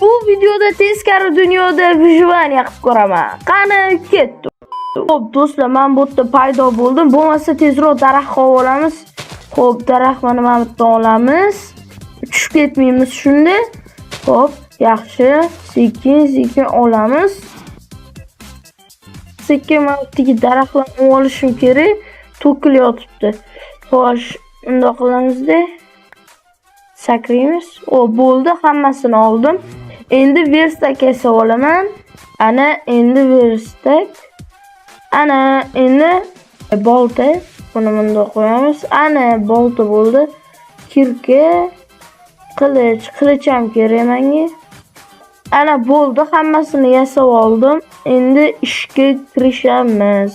Bu videoda teskari dunyoda vijivaniya qilib ko'raman. Qani ketdi. Xo'p do'stlar, men bu yerda paydo bo'ldim. Bo'lmasa tezroq daraxtga olamiz. Xo'p, daraxt mana bu yerda olamiz. Tushib ketmaymiz shunda. Xo'p, yaxshi. Sekin-sekin olamiz. Sekin mavtdagi daraxtlarni olishim kerak. To'kilyotibdi. Xo'sh, unda qilamiz-da. Sakraymiz. O bo'ldi, hammasini oldim. Endi verstak esa olaman. Ana endi verstak. Ana endi bolta. Buni bunda qo'yamiz. Ana bolta bo'ldi. Kirka, qilich ham kerak menga. Ana bo'ldi, hammasini yasab oldim. Endi ishga kirishamiz.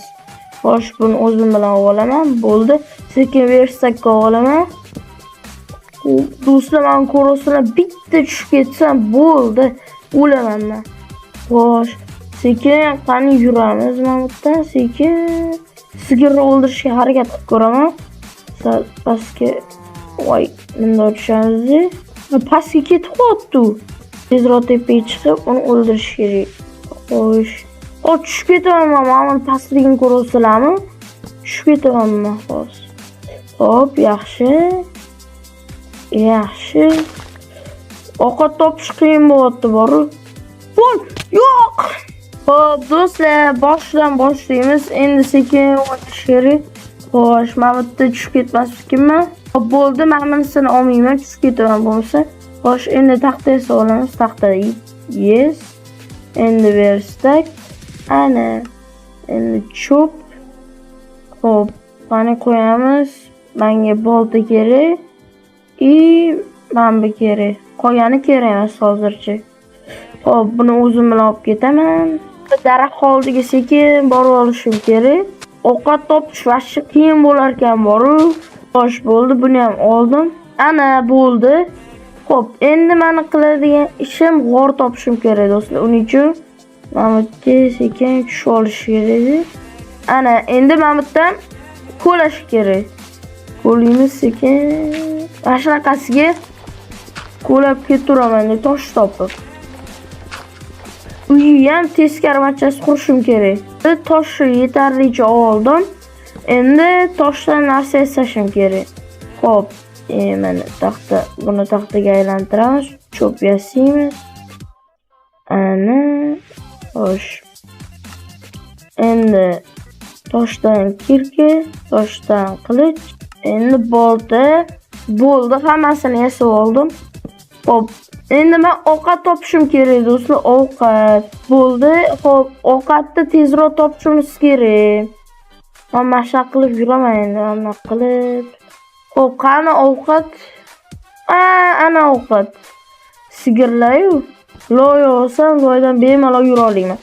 Xo'sh, buni o'zim bilan olaman. Bo'ldi. Sekin verstakka olaman. Do'stlar, men ko'rasizlar, bitta tushib ketsam bo'ldi, o'laman men. Xo'sh, sekin qani yuramiz mana bu yerdan, sekin sigirni o'ldirishga harakat qilib ko'raman. Pastga voy, bunday tushamiz. Pastga ketib qoldi. Tezroq tepaga chiqib uni o'ldirish kerak. Xo'sh, tushib ketaman men, pastligini ko'rasizlarmi? Tushib ketaman men, xo'sh. Xo'p, yaxshi. Yaxshi. Ovqat topish qiyin bo'lyapti, boru. Voy, yo'q. Xo'p, do'stlar, boshdan boshlaymiz. Endi sekin o'tish kerak. Xo'sh, men bu yerda tushib ketmaslikman. Xo'p, bo'ldi, men bunisini olmayman, tushib ketaman bo'lsa. Xo'sh, endi taxta esa olamiz. Taxta yes. Endi verstak. Ana. Endi cho'p. Xo'p, qani qo'yamiz. Menga bolta kerak. Mana bu kerak. Qolgani kerak emas hozircha. Xo'p, buni o'zim bilan olib ketaman. Daraxt oldiga sekin borib olishim kerak. Ovqat topish vaqti qiyin bo'lar ekan, boru. Xo'sh, bo'ldi, buni ham oldim. Ana bo'ldi. Xo'p, endi meni qiladigan ishim g'or topishim kerak, do'stlar. Uning uchun mana bu sekin tushib olish kerak. Ana, endi mana bu yerdan qo'lash kerak. Qo'limiz sekin ashaqasiga qo'lab keturaman, tosh topib. Uyni ham teskari machasi qurishim kerak. Toshni yetarlicha oldim. Endi toshdan narsa yasashim kerak. Xo'p, mana taxta, buni taxtaga aylantiramiz. Cho'p yasaymiz. Ana, xo'sh. Endi toshdan kirka, toshdan qilich. Endi bolta. Bo'ldi, hammasini yasab oldim. Xo'p, endi men ovqat topishim kerak, do'stlar, ovqat. Bo'ldi. Xo'p, ovqatni tezroq topishimiz kerak. Men mashaq qilib yuraman endi, mana qilib. Xo'p, qani ovqat? Ana ovqat. Sigirlar-yu. Loy olsam, loydan bemalol yura olaman.